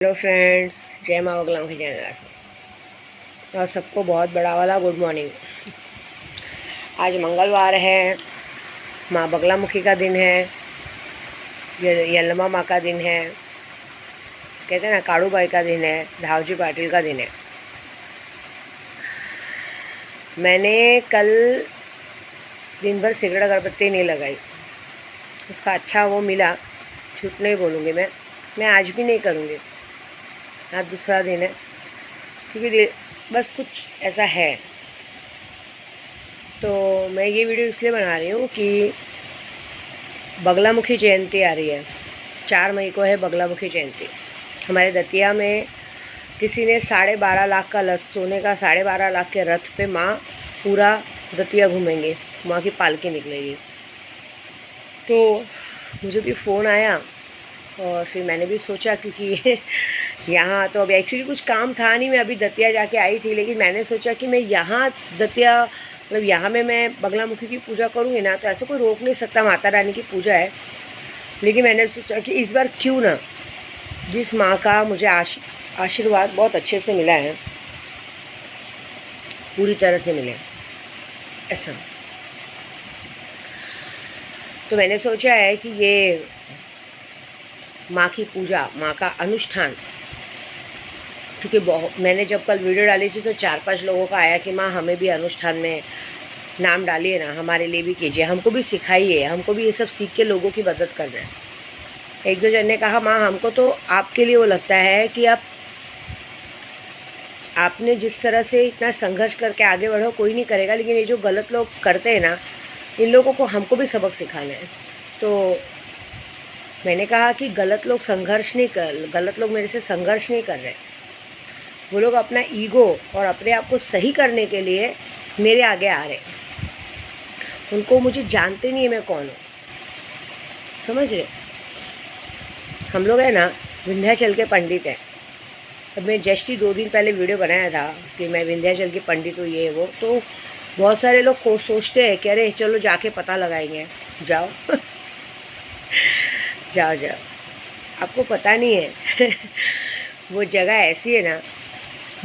Hello friends, जय माँ बगला मुखी जय से और सबको बहुत बड़ा वाला गुड मॉर्निंग। आज मंगलवार है, माँ बगला मुखी का दिन है, यल्लमा माँ का दिन है, कहते हैं ना काड़ू बाई का दिन है, धावजी पाटिल का दिन है। मैंने कल दिन भर सिगरेट अगरबत्ती नहीं लगाई, उसका अच्छा वो मिला, झूठ नहीं बोलूँगी मैं आज भी नहीं करूँगी। आज दूसरा दिन है क्योंकि बस कुछ ऐसा है। तो मैं ये वीडियो इसलिए बना रही हूँ कि बगलामुखी जयंती आ रही है, 4 मई को है बगलामुखी जयंती। हमारे दतिया में किसी ने 12.5 लाख का सोने का 12.5 लाख के रथ पे माँ पूरा दतिया घूमेंगे, माँ की पालकी निकलेगी। तो मुझे भी फ़ोन आया और फिर मैंने भी सोचा, क्योंकि यहाँ तो अभी एक्चुअली कुछ काम था नहीं, मैं अभी दतिया जाके आई थी, लेकिन मैंने सोचा कि मैं यहाँ दतिया मतलब यहाँ में मैं बगलामुखी की पूजा करूँगी ना, तो ऐसा कोई रोक नहीं सकता, माता रानी की पूजा है। लेकिन मैंने सोचा कि इस बार क्यों ना, जिस माँ का मुझे आशीर्वाद बहुत अच्छे से मिला है, पूरी तरह से मिले ऐसा, तो मैंने सोचा है कि ये माँ की पूजा, माँ का अनुष्ठान, क्योंकि मैंने जब कल वीडियो डाली थी तो 4-5 लोगों का आया कि माँ हमें भी अनुष्ठान में नाम डालिए ना, हमारे लिए भी कीजिए, हमको भी सिखाइए, हमको भी ये सब सीख के लोगों की मदद कर रहे हैं। 1-2 जन ने कहा माँ हमको तो आपके लिए वो लगता है कि आपने जिस तरह से इतना संघर्ष करके आगे बढ़ो कोई नहीं करेगा, लेकिन ये जो गलत लोग करते हैं ना, इन लोगों को हमको भी सबक सिखाना है। तो मैंने कहा कि गलत लोग मेरे से संघर्ष नहीं कर रहे, वो लोग अपना ईगो और अपने आप को सही करने के लिए मेरे आगे आ रहे। उनको मुझे जानते नहीं है मैं कौन हूँ, समझ रहे। हम लोग है ना विंध्याचल के पंडित हैं। अब मैं जस्ट ही 2 दिन पहले वीडियो बनाया था कि मैं विंध्याचल की पंडित हूँ, ये वो, तो बहुत सारे लोग को सोचते हैं कि अरे चलो जाके पता लगाएंगे। जाओ जाओ, आपको पता नहीं है वो जगह ऐसी है ना,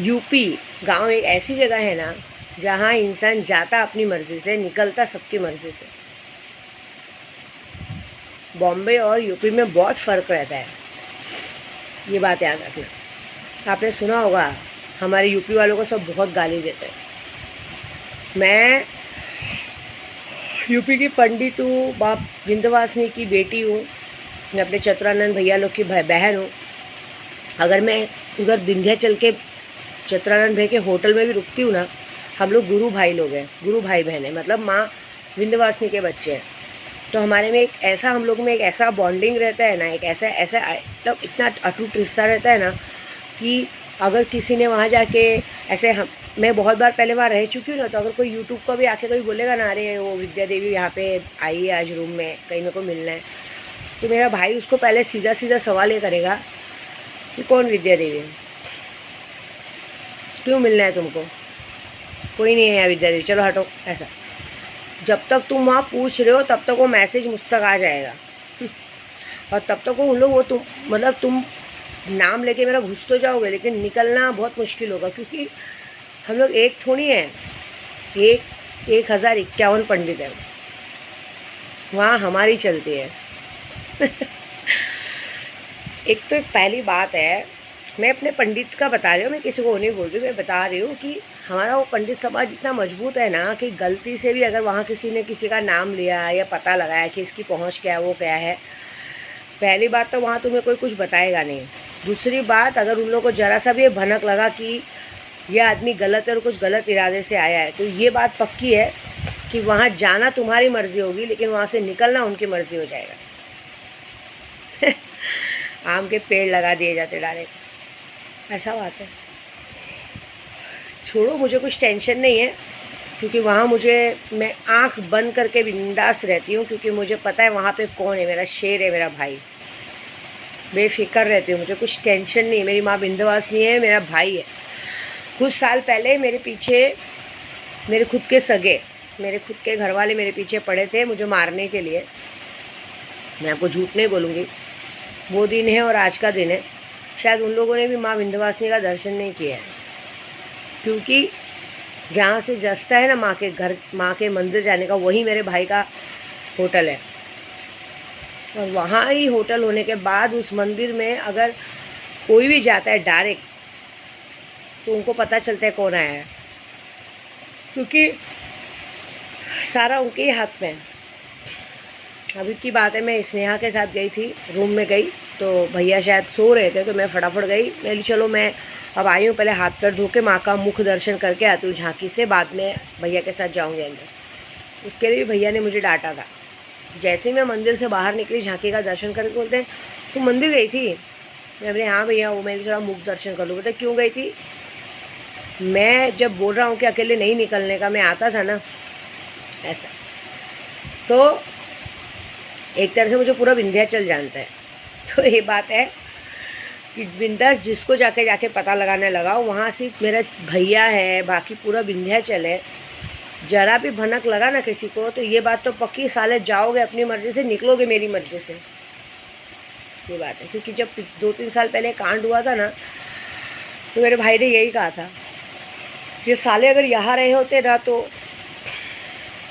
यूपी गांव एक ऐसी जगह है ना जहां इंसान जाता अपनी मर्ज़ी से, निकलता सबकी मर्ज़ी से। बॉम्बे और यूपी में बहुत फ़र्क रहता है, ये बात याद रखना। आपने सुना होगा हमारे यूपी वालों को सब बहुत गाली देते हैं। मैं यूपी की पंडित हूँ, बाप विंध्यवासिनी की बेटी हूँ, मैं अपने चतुरानंद भैया लोग की बहन हूँ। अगर मैं उधर विंध्याचल के चतुरानंद भैया के होटल में भी रुकती हूँ ना, हम लोग गुरु भाई लोग हैं, गुरु भाई बहन हैं, मतलब माँ विंध्यवासिनी के बच्चे हैं। तो हमारे में हम लोग में एक ऐसा बॉन्डिंग रहता है ना, एक ऐसा मतलब इतना अटूट रिश्ता रहता है ना कि अगर किसी ने वहाँ जाके ऐसे मैं बहुत बार पहले वहाँ रह चुकी हूँ ना, तो अगर कोई यूट्यूब का भी आके कोई बोलेगा ना, अरे वो विद्या देवी यहाँ पे आई है आज रूम में, कहीं मेरे को मिलना है, तो मेरा भाई उसको पहले सीधा सवाल ये करेगा कि कौन विद्या देवी है, क्यों मिलना है तुमको, कोई नहीं है यहाँ विद्या देवी, चलो हटो। ऐसा जब तक तुम वहाँ पूछ रहे हो तब तक वो मैसेज मुझ तक आ जाएगा और तब तक वो उन लोग वो तुम नाम लेके मेरा घुस तो जाओगे, लेकिन निकलना बहुत मुश्किल होगा, क्योंकि हम लोग एक थोड़ी हैं, 1051 पंडित हैं, वहाँ हमारी चलती है एक पहली बात है, मैं अपने पंडित का बता रही हूँ, मैं किसी को नहीं बोल रही, मैं बता रही हूँ कि हमारा वो पंडित समाज इतना मजबूत है ना कि गलती से भी अगर वहाँ किसी ने किसी का नाम लिया या पता लगाया कि इसकी पहुँच क्या है, वो क्या है, पहली बात तो वहाँ तुम्हें कोई कुछ बताएगा नहीं। दूसरी बात, अगर उन लोगों को ज़रा सा भी भनक लगा कि यह आदमी गलत है और कुछ गलत इरादे से आया है, तो ये बात पक्की है कि वहाँ जाना तुम्हारी मर्ज़ी होगी, लेकिन वहाँ से निकलना उनकी मर्ज़ी हो जाएगा आम के पेड़ लगा दिए जाते डायरेक्ट, ऐसा बात है। छोड़ो, मुझे कुछ टेंशन नहीं है, क्योंकि वहाँ मैं आंख बंद करके बिंदास रहती हूँ, क्योंकि मुझे पता है वहाँ पे कौन है, मेरा शेर है, मेरा भाई, बेफिक्र रहती हूँ, मुझे कुछ टेंशन नहीं। मेरी माँ विंध्यवासिनी है, मेरा भाई है। कुछ साल पहले मेरे पीछे मेरे खुद के घर वाले मेरे पीछे पड़े थे मुझे मारने के लिए, मैं आपको झूठ नहीं बोलूँगी। वो दिन है और आज का दिन है। शायद उन लोगों ने भी माँ विंध्यवासिनी का दर्शन नहीं किया है, क्योंकि जहाँ से रास्ता है ना माँ के घर, माँ के मंदिर जाने का, वही मेरे भाई का होटल है। और वहाँ ही होटल होने के बाद उस मंदिर में अगर कोई भी जाता है डायरेक्ट, तो उनको पता चलता है कौन आया है, क्योंकि सारा उनके ही हाथ में है। अभी की बात है, मैं स्नेहा के साथ गई थी, रूम में गई तो भैया शायद सो रहे थे, तो मैं फटाफट गई। मैं चलो मैं अब आई हूँ, पहले हाथ पैर धो के माँ का मुख दर्शन करके आती हूँ झांकी से, बाद में भैया के साथ जाऊँगी अंदर। उसके लिए भी भैया ने मुझे डांटा था। जैसे ही मैं मंदिर से बाहर निकली, झांकी का दर्शन करके बोलते हैं तुम मंदिर गई थी? मैं बोले हाँ भैया, वो मैंने थोड़ा मुख दर्शन कर लूँ। बोलते क्यों गई थी? मैं जब बोल रहा हूँ कि अकेले नहीं निकलने का, मैं आता था ना ऐसा। तो एक तरह से मुझे पूरा विंध्याचल जानता है। तो ये बात है कि विंध्याचल जिसको जाके पता लगाने लगा, वहाँ सिर्फ मेरा भैया है, बाकी पूरा विंध्याचल है। जरा भी भनक लगा ना किसी को, तो ये बात तो पक्की, साले जाओगे अपनी मर्ज़ी से, निकलोगे मेरी मर्ज़ी से। ये बात है, क्योंकि जब 2-3 साल पहले कांड हुआ था ना, तो मेरे भाई ने यही कहा था, ये साले अगर यहाँ रहे होते ना, तो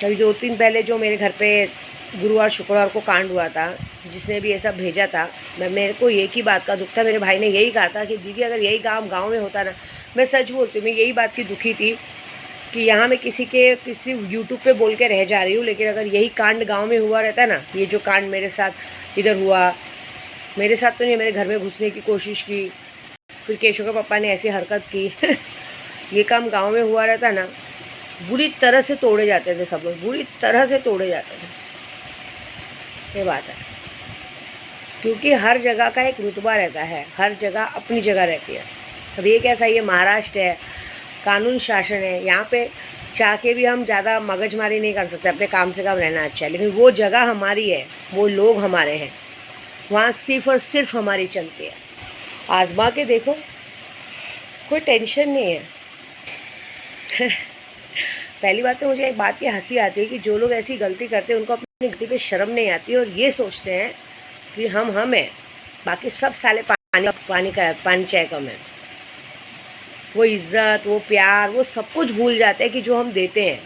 अभी 2-3 पहले जो मेरे घर पे गुरुवार शुक्रवार को कांड हुआ था, जिसने भी ऐसा भेजा था, मेरे को एक ही बात का दुख था। मेरे भाई ने यही कहा था कि दीदी अगर यही काम गांव में होता ना, मैं सच बोलती हूँ, मैं यही बात की दुखी थी कि यहाँ मैं किसी यूट्यूब पे बोल के रह जा रही हूँ, लेकिन अगर यही कांड गांव में हुआ रहता ना, ये जो कांड मेरे साथ इधर हुआ, मेरे साथ तो नहीं, मेरे घर में घुसने की कोशिश की, फिर केशव के पापा ने ऐसी हरकत की ये काम गाँव में हुआ रहता ना, बुरी तरह से तोड़े जाते थे सब लोग, बुरी तरह से तोड़े जाते थे। ये बात है, क्योंकि हर जगह का एक रुतबा रहता है, हर जगह अपनी जगह रहती है। अब ये कैसा, ये महाराष्ट्र है, कानून शासन है, यहाँ पे चाह के भी हम ज़्यादा मगजमारी नहीं कर सकते, अपने काम से काम रहना अच्छा है। लेकिन वो जगह हमारी है, वो लोग हमारे हैं, वहाँ सिर्फ और सिर्फ हमारी चलती है। आजमा के देखो, कोई टेंशन नहीं है पहली बात तो मुझे एक बात की हंसी आती है कि जो लोग ऐसी गलती करते हैं, उनको अपनी गलती पे शर्म नहीं आती, और ये सोचते हैं कि हम हैं, बाकी सब साले पानी चाय कम है। वो इज़्ज़त, वो प्यार, वो सब कुछ भूल जाते हैं कि जो हम देते हैं।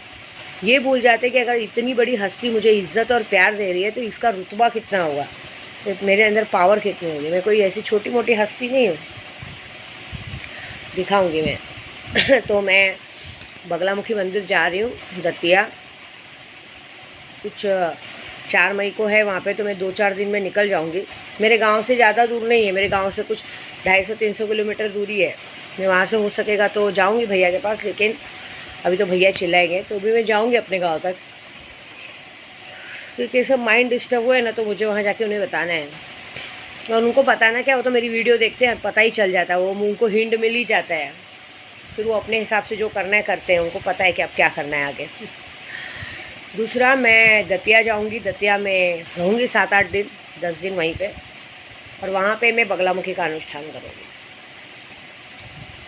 ये भूल जाते हैं कि अगर इतनी बड़ी हस्ती मुझे इज़्ज़त और प्यार दे रही है, तो इसका रुतबा कितना होगा, तो मेरे अंदर पावर कितनी होगी। मैं कोई ऐसी छोटी मोटी हस्ती नहीं हूँ, दिखाऊंगी मैं तो मैं बगलामुखी मंदिर जा रही हूँ, दतिया, कुछ 4 मई को है वहाँ पे, तो मैं 2-4 दिन में निकल जाऊँगी। मेरे गांव से ज़्यादा दूर नहीं है, मेरे गांव से कुछ 250-300 किलोमीटर दूरी है। मैं वहाँ से हो सकेगा तो जाऊँगी भैया के पास, लेकिन अभी तो भैया चिल्लाएंगे, तो भी मैं जाऊँगी अपने गाँव तक, क्योंकि सब माइंड डिस्टर्ब हुआ है ना, तो मुझे वहाँ जाके उन्हें बताना है। और उनको बताना क्या, वो तो मेरी वीडियो देखते हैं, पता ही चल जाता है, वो उनको हिंट मिल ही जाता है, फिर वो अपने हिसाब से जो करना है करते हैं, उनको पता है कि अब क्या करना है आगे। दूसरा, मैं दतिया जाऊंगी, दतिया में रहूँगी 7-8 दिन, 10 दिन वहीं पे, और वहाँ पे मैं बगलामुखी का अनुष्ठान करूँगी।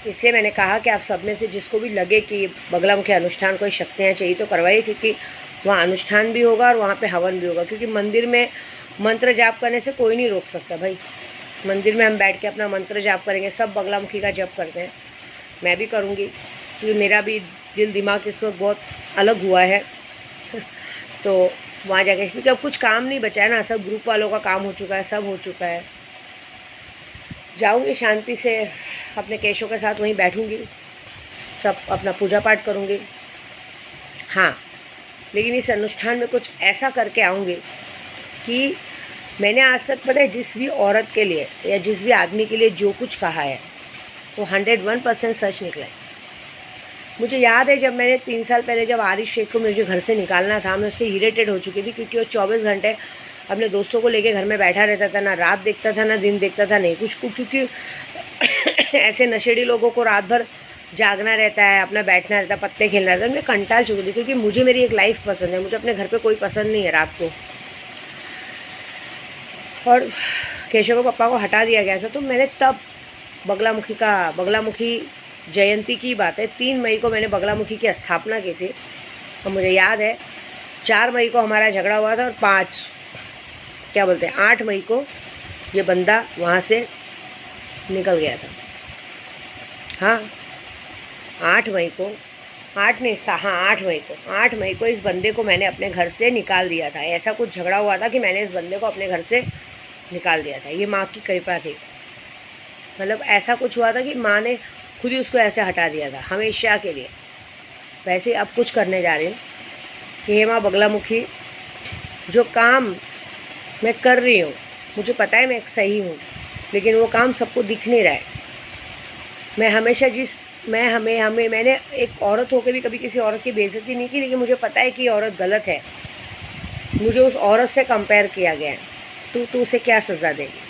इसलिए मैंने कहा कि आप सब में से जिसको भी लगे कि बगलामुखी अनुष्ठान कोई शक्तियाँ चाहिए तो करवाइए, क्योंकि वहाँ अनुष्ठान भी होगा और वहाँ पे हवन भी होगा। क्योंकि मंदिर में मंत्र जाप करने से कोई नहीं रोक सकता भाई। मंदिर में हम बैठ के अपना मंत्र जाप करेंगे, सब बगलामुखी का जप करते हैं, मैं भी करूँगी, क्योंकि मेरा भी दिल दिमाग इस वक्त बहुत अलग हुआ है तो वहाँ जाके, क्योंकि अब कुछ काम नहीं बचा है ना, सब ग्रुप वालों का काम हो चुका है, सब हो चुका है। जाऊँगी शांति से, अपने केशव के साथ वहीं बैठूँगी, सब अपना पूजा पाठ करूँगी। हाँ, लेकिन इस अनुष्ठान में कुछ ऐसा करके आऊँगी कि मैंने आज तक, पता है, जिस भी औरत के लिए या जिस भी आदमी के लिए जो कुछ कहा है, वो 101% सच निकला है। मुझे याद है जब मैंने 3 साल पहले जब आरिश शेख को मुझे घर से निकालना था, मैं उससे इरिटेट हो चुकी थी, क्योंकि वो 24 घंटे अपने दोस्तों को लेके घर में बैठा रहता था, ना रात देखता था ना दिन देखता था, नहीं कुछ को, क्योंकि ऐसे नशेड़ी लोगों को रात भर जागना रहता है, अपना बैठना रहता है, पत्ते खेलना रहता है। मैं कंटाल चुकी थी, क्योंकि मुझे मेरी एक लाइफ पसंद है, मुझे अपने घर पे कोई पसंद नहीं है रात को। और केशव के पप्पा को हटा दिया गया था, तो मैंने तब बगलामुखी जयंती की बात है, 3 मई को मैंने बगलामुखी की स्थापना की थी। और मुझे याद है 4 मई को हमारा झगड़ा हुआ था, और 8 मई को ये बंदा वहाँ से निकल गया था। हाँ 8 मई को, 8 नहीं हाँ 8 मई को इस बंदे को मैंने अपने घर से निकाल दिया था। ऐसा कुछ झगड़ा हुआ था कि मैंने इस बंदे को अपने घर से निकाल दिया था। ये माँ की कृपा थी। मतलब ऐसा कुछ हुआ था कि माँ ने खुद ही उसको ऐसे हटा दिया था हमेशा के लिए। वैसे अब कुछ करने जा रही हूँ कि हे माँ बगलामुखी, जो काम मैं कर रही हूँ मुझे पता है मैं सही हूँ, लेकिन वो काम सबको दिख नहीं रहा है। मैं हमेशा मैंने एक औरत होकर भी कभी किसी औरत की बेइज्जती नहीं की, लेकिन मुझे पता है कि ये औरत गलत है। मुझे उस औरत से कंपेयर किया गया है। तू उसे क्या सज़ा देगी?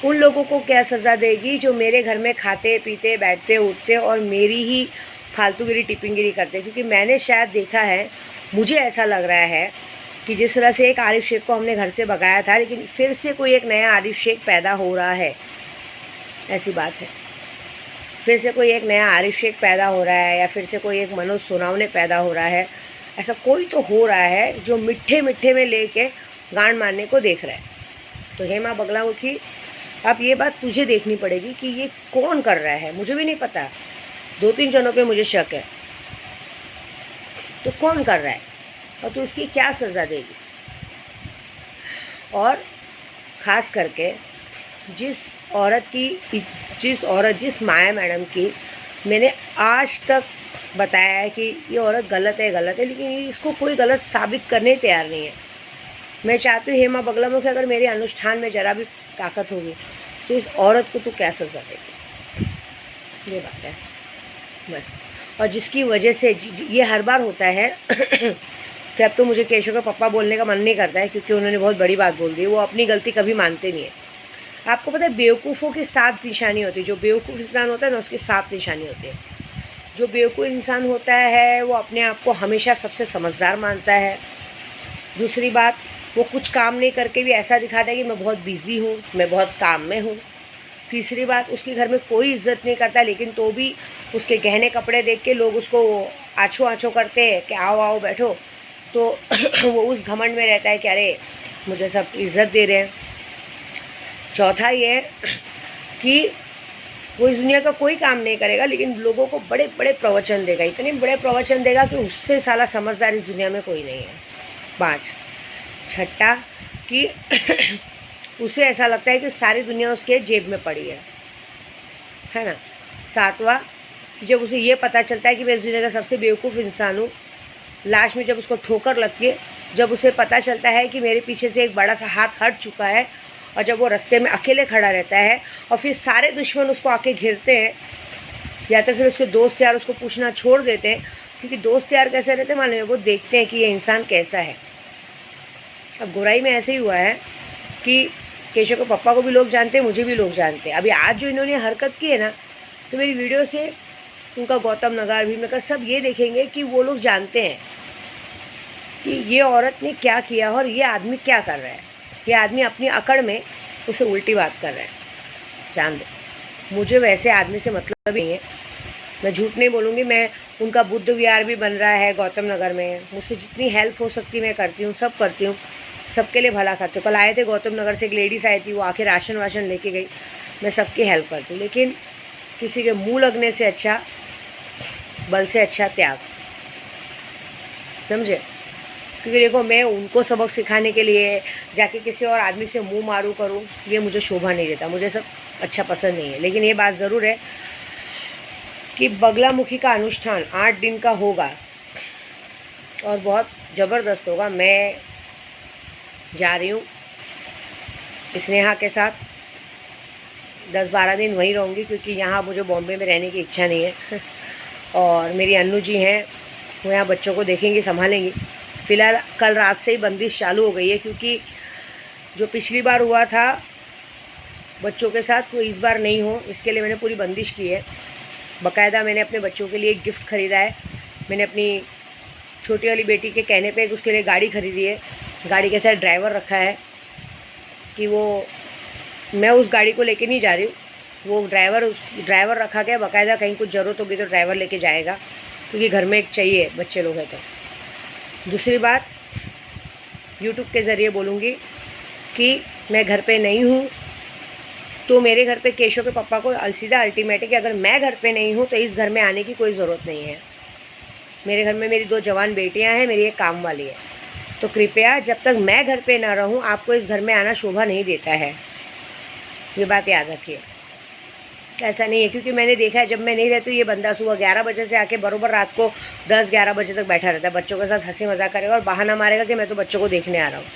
उन लोगों को क्या सज़ा देगी जो मेरे घर में खाते पीते बैठते उठते और मेरी ही फालतूगिरी टिपिंगिरी करते? क्योंकि मैंने शायद देखा है, मुझे ऐसा लग रहा है कि जिस तरह से एक आरिफ शेख को हमने घर से भगाया था, लेकिन फिर से कोई एक नया आरिफ शेख पैदा हो रहा है। ऐसी बात है, फिर से कोई एक नया आरिफ शेख पैदा हो रहा है, या फिर से कोई एक मनोज सोनावने पैदा हो रहा है। ऐसा कोई तो हो रहा है जो मिठे मिठे में लेके गांड मारने को देख रहा है। तो हे माँ बगलामुखी, अब ये बात तुझे देखनी पड़ेगी कि ये कौन कर रहा है। मुझे भी नहीं पता, 2-3 जनों पे मुझे शक है। तो कौन कर रहा है और तू इसकी क्या सज़ा देगी? और ख़ास करके जिस माया मैडम की मैंने आज तक बताया है कि ये औरत गलत है, लेकिन इसको कोई गलत साबित करने तैयार नहीं है। मैं चाहती हूँ हे माँ बगलामुखी, अगर मेरे अनुष्ठान में ज़रा भी ताकत होगी तो इस औरत को तू क्या सज़ा देगी? ये बात है बस। और जिसकी वजह से ये हर बार होता है कि अब तो मुझे केशव का पप्पा बोलने का मन नहीं करता है, क्योंकि उन्होंने बहुत बड़ी बात बोल दी। वो अपनी गलती कभी मानते नहीं है। आपको पता है बेवकूफ़ों की 7 निशानी होती है। जो बेवकूफ़ इंसान होता है ना, उसकी 7 निशानी होती है। जो बेवकूफ़ इंसान होता है वो अपने आप को हमेशा सबसे समझदार मानता है। दूसरी बात, वो कुछ काम नहीं करके भी ऐसा दिखाता है कि मैं बहुत बिज़ी हूँ, मैं बहुत काम में हूँ। तीसरी बात, उसके घर में कोई इज्जत नहीं करता, लेकिन तो भी उसके गहने कपड़े देख के लोग उसको आँचो आँचो करते हैं कि आओ आओ बैठो। तो वो उस घमंड में रहता है कि अरे मुझे सब इज़्ज़त दे रहे हैं। चौथा ये है कि वो इस दुनिया का कोई काम नहीं करेगा, लेकिन लोगों को बड़े बड़े प्रवचन देगा, इतने बड़े प्रवचन देगा कि उससे साला समझदार इस दुनिया में कोई नहीं है। 5, छठा कि उसे ऐसा लगता है कि सारी दुनिया उसके जेब में पड़ी है ना। 7वां कि जब उसे ये पता चलता है कि मैं इस दुनिया का सबसे बेवकूफ़ इंसान हूँ, लास्ट में जब उसको ठोकर लगती है, जब उसे पता चलता है कि मेरे पीछे से एक बड़ा सा हाथ हट चुका है, और जब वो रास्ते में अकेले खड़ा रहता है और फिर सारे दुश्मन उसको आके घिरते हैं, या तो फिर उसके दोस्त यार उसको पूछना छोड़ देते हैं। क्योंकि दोस्त यार कैसे रहते हैं मालूम है? वो देखते हैं कि ये इंसान कैसा है। अब गोराई में ऐसे ही हुआ है कि केशव के पप्पा को भी लोग जानते हैं, मुझे भी लोग जानते हैं। अभी आज जो इन्होंने हरकत की है ना, तो मेरी वीडियो से उनका गौतम नगर भीमनगर सब ये देखेंगे कि वो लोग जानते हैं कि ये औरत ने क्या किया और ये आदमी क्या कर रहा है। ये आदमी अपनी अकड़ में उसे उल्टी बात कर रहा है। जान दो, मुझे वैसे आदमी से मतलब नहीं है। मैं झूठ नहीं बोलूँगी। मैं उनका बुद्ध विहार भी बन रहा है गौतम नगर में, मुझसे जितनी हेल्प हो सकती मैं करती हूँ, सब करती हूँ, सबके लिए भला करती हूँ। कल आए थे गौतम नगर से एक लेडीज़ आई थी, वो आके राशन वाशन लेके गई। मैं सबकी हेल्प करती हूँ, लेकिन किसी के मुँह लगने से अच्छा, बल से अच्छा त्याग, समझे? क्योंकि देखो, मैं उनको सबक सिखाने के लिए जाके किसी और आदमी से मुंह मारूं करूं, ये मुझे शोभा नहीं देता, मुझे सब अच्छा पसंद नहीं है। लेकिन ये बात ज़रूर है कि बगलामुखी का अनुष्ठान 8 दिन का होगा और बहुत ज़बरदस्त होगा। मैं जा रही हूँ स्नेहा के साथ, 10-12 दिन वहीं रहूँगी, क्योंकि यहाँ मुझे बॉम्बे में रहने की इच्छा नहीं है। और मेरी अन्नू जी हैं, वो यहाँ बच्चों को देखेंगी, संभालेंगी। फ़िलहाल कल रात से ही बंदिश चालू हो गई है, क्योंकि जो पिछली बार हुआ था बच्चों के साथ वो इस बार नहीं हो, इसके लिए मैंने पूरी बंदिश की है। बाकायदा मैंने अपने बच्चों के लिए एक गिफ्ट ख़रीदा है। मैंने अपनी छोटी वाली बेटी के कहने पे उसके लिए गाड़ी ख़रीदी है। गाड़ी के साथ ड्राइवर रखा है कि वो, मैं उस गाड़ी को लेके नहीं जा रही हूँ, वो ड्राइवर रखा गया बाकायदा। कहीं कुछ ज़रूरत होगी तो ड्राइवर लेके जाएगा, क्योंकि घर में एक चाहिए, बच्चे लोग हैं तो। दूसरी बात, यूट्यूब के ज़रिए बोलूँगी कि मैं घर पे नहीं हूँ, तो मेरे घर पे केशव के पापा को सीधा अल्टीमेट है कि अगर मैं घर पे नहीं हूँ तो इस घर में आने की कोई ज़रूरत नहीं है। मेरे घर में मेरी 2 जवान बेटियाँ हैं, मेरी एक काम वाली है। तो कृपया जब तक मैं घर पे ना रहूँ आपको इस घर में आना शोभा नहीं देता है, ये बात याद रखिए। ऐसा नहीं है, क्योंकि मैंने देखा है जब मैं नहीं रहती ये बंदा सुबह 11 बजे से आके बरोबर रात को 10-11 बजे तक बैठा रहता है, बच्चों के साथ हंसी मजाक करेगा और बहाना मारेगा कि मैं तो बच्चों को देखने आ रहा हूँ।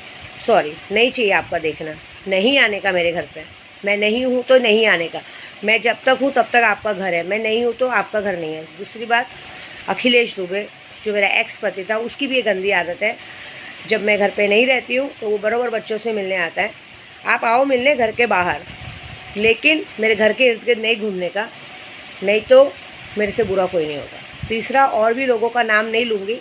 सॉरी, नहीं चाहिए आपका देखना, नहीं आने का मेरे घर पे। मैं नहीं हूँ तो नहीं आने का। मैं जब तक हूँ तब तक आपका घर है, मैं नहीं हूँ तो आपका घर नहीं है। दूसरी बात, अखिलेश दुबे जो मेरा एक्स पति था, उसकी भी एक गंदी आदत है, जब मैं घर पे नहीं रहती हूँ तो वो बराबर बच्चों से मिलने आता है। आप आओ मिलने घर के बाहर, लेकिन मेरे घर के इर्द गिर्द नहीं घूमने का, नहीं तो मेरे से बुरा कोई नहीं होगा। तीसरा, और भी लोगों का नाम नहीं लूँगी,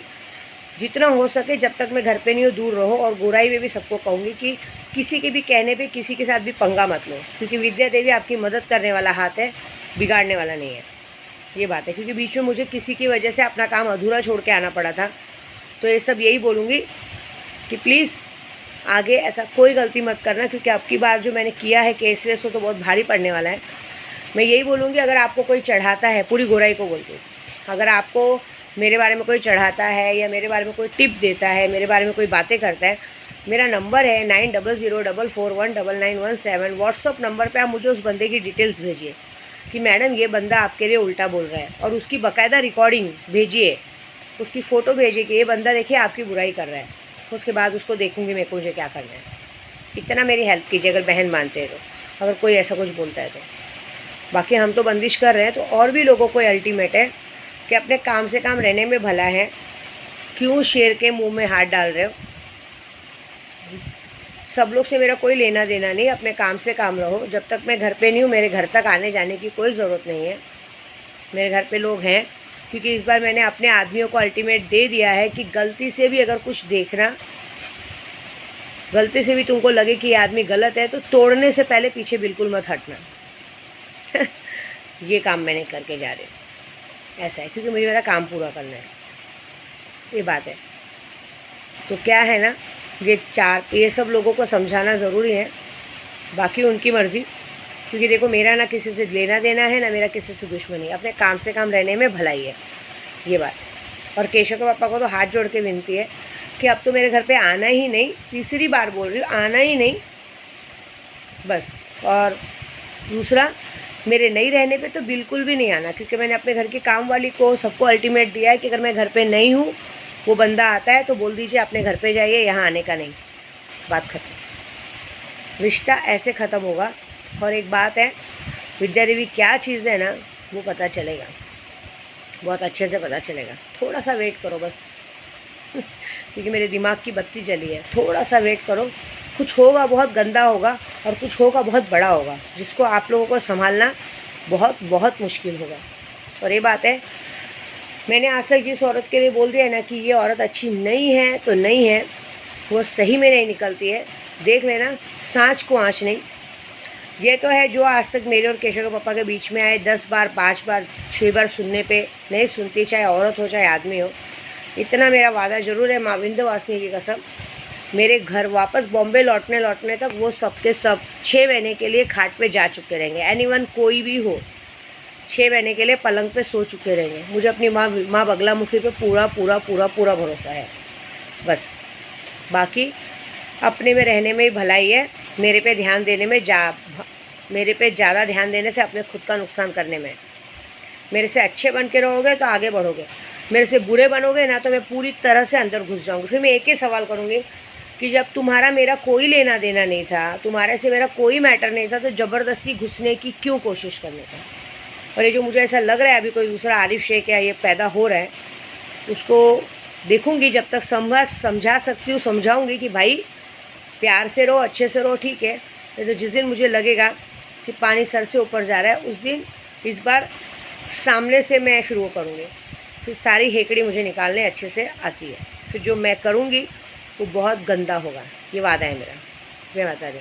जितना हो सके जब तक मैं घर पे नहीं हूँ दूर रहो। और बुराई में भी सबको कहूँगी कि किसी के भी कहने पे किसी के साथ भी पंगा मत लो, क्योंकि विद्या देवी आपकी मदद करने वाला हाथ है, बिगाड़ने वाला नहीं है, ये बात है। क्योंकि बीच में मुझे किसी की वजह से अपना काम अधूरा छोड़ के आना पड़ा था। तो ये सब यही बोलूँगी कि प्लीज़ आगे ऐसा कोई गलती मत करना, क्योंकि अब की बार जो मैंने किया है केस वेस तो बहुत भारी पड़ने वाला है। मैं यही बोलूँगी, अगर आपको कोई चढ़ाता है, पूरी गोराई को बोलती हूँ, अगर आपको मेरे बारे में कोई चढ़ाता है या मेरे बारे में कोई टिप देता है, मेरे बारे में कोई बातें करता है, मेरा नंबर है 9004419917। व्हाट्सअप नंबर पे आप मुझे उस बंदे की डिटेल्स भेजिए कि मैडम ये बंदा आपके लिए उल्टा बोल रहा है, और उसकी बाकायदा रिकॉर्डिंग भेजिए, उसकी फ़ोटो भेजिए कि ये बंदा देखिए आपकी बुराई कर रहा है। उसके बाद उसको देखूँगी मैं को मुझे क्या करना है। इतना मेरी हेल्प कीजिए अगर बहन मानते हैं तो, अगर कोई ऐसा कुछ बोलता है तो। बाकी हम तो बंदिश कर रहे हैं, तो और भी लोगों को अल्टीमेट है कि अपने काम से काम रहने में भला है, क्यों शेर के मुंह में हाथ डाल रहे हो। सब लोग से मेरा कोई लेना देना नहीं, अपने काम से काम रहो। जब तक मैं घर पे नहीं हूँ मेरे घर तक आने जाने की कोई ज़रूरत नहीं है। मेरे घर पे लोग हैं, क्योंकि इस बार मैंने अपने आदमियों को अल्टीमेट दे दिया है कि गलती से भी अगर कुछ देखना, गलती से भी तुमको लगे कि ये आदमी गलत है, तो तोड़ने से पहले पीछे बिल्कुल मत हटना। ये काम मैंने करके जा रही हूँ, ऐसा है, क्योंकि मुझे मेरा काम पूरा करना है, ये बात है। तो क्या है ना, ये सब लोगों को समझाना ज़रूरी है, बाकी उनकी मर्ज़ी। क्योंकि देखो, मेरा ना किसी से लेना देना है, ना मेरा किसी से दुश्मनी, अपने काम से काम रहने में भलाई है, ये बात। और केशव के पापा को तो हाथ जोड़ के विनती है कि अब तो मेरे घर पे आना ही नहीं, तीसरी बार बोल रही हूँ, आना ही नहीं बस। और दूसरा, मेरे नहीं रहने पे तो बिल्कुल भी नहीं आना, क्योंकि मैंने अपने घर की काम वाली को सबको अल्टीमेट दिया है कि अगर मैं घर पे नहीं हूँ, वो बंदा आता है तो बोल दीजिए अपने घर पे जाइए, यहाँ आने का नहीं, बात खत्म। रिश्ता ऐसे ख़त्म होगा। और एक बात है, विद्या देवी क्या चीज़ है ना, वो पता चलेगा, बहुत अच्छे से पता चलेगा। थोड़ा सा वेट करो बस, क्योंकि मेरे दिमाग की बत्ती जली है। थोड़ा सा वेट करो, कुछ होगा बहुत गंदा होगा और कुछ होगा बहुत बड़ा होगा, जिसको आप लोगों को संभालना बहुत बहुत मुश्किल होगा। और ये बात है, मैंने आज तक जिस औरत के लिए बोल दिया है ना कि ये औरत अच्छी नहीं है तो नहीं है, वो सही में नहीं निकलती है। देख लेना, सांच को आँच नहीं। ये तो है जो आज तक मेरे और केशव के पापा के बीच में आए, 10 बार 5 बार 6 बार सुनने पे नहीं सुनती, चाहे औरत हो चाहे आदमी हो। इतना मेरा वादा ज़रूर है, माँ विंध्यवासिनी की कसम, मेरे घर वापस बॉम्बे लौटने तक वो सब के सब 6 महीने के लिए खाट पे जा चुके रहेंगे। एनीवन कोई भी हो, 6 महीने के लिए पलंग पे सो चुके रहेंगे। मुझे अपनी माँ बगलामुखी पे पूरा पूरा पूरा पूरा भरोसा है बस। बाकी अपने में रहने में ही भलाई है, मेरे पे ध्यान देने में मेरे पे ज़्यादा ध्यान देने से अपने खुद का नुकसान करने में। मेरे से अच्छे बन के रहोगे तो आगे बढ़ोगे, मेरे से बुरे बनोगे ना तो मैं पूरी तरह से अंदर घुस जाऊँगी। फिर मैं एक ही सवाल करूँगी कि जब तुम्हारा मेरा कोई लेना देना नहीं था, तुम्हारे से मेरा कोई मैटर नहीं था, तो ज़बरदस्ती घुसने की क्यों कोशिश करने का। और ये जो मुझे ऐसा लग रहा है अभी कोई दूसरा आरिफ शेख या ये पैदा हो रहा है, उसको देखूँगी, जब तक समझा सकती हूँ समझाऊँगी कि भाई प्यार से रहो, अच्छे से रहो, ठीक है। तो जिस दिन मुझे लगेगा कि पानी सर से ऊपर जा रहा है, उस दिन इस बार सामने से मैं फिर वो करूँगी। फिर सारी हेकड़ी मुझे निकालने अच्छे से आती है। फिर जो मैं करूँगी वो बहुत गंदा होगा, ये वादा है मेरा। जय माता दी।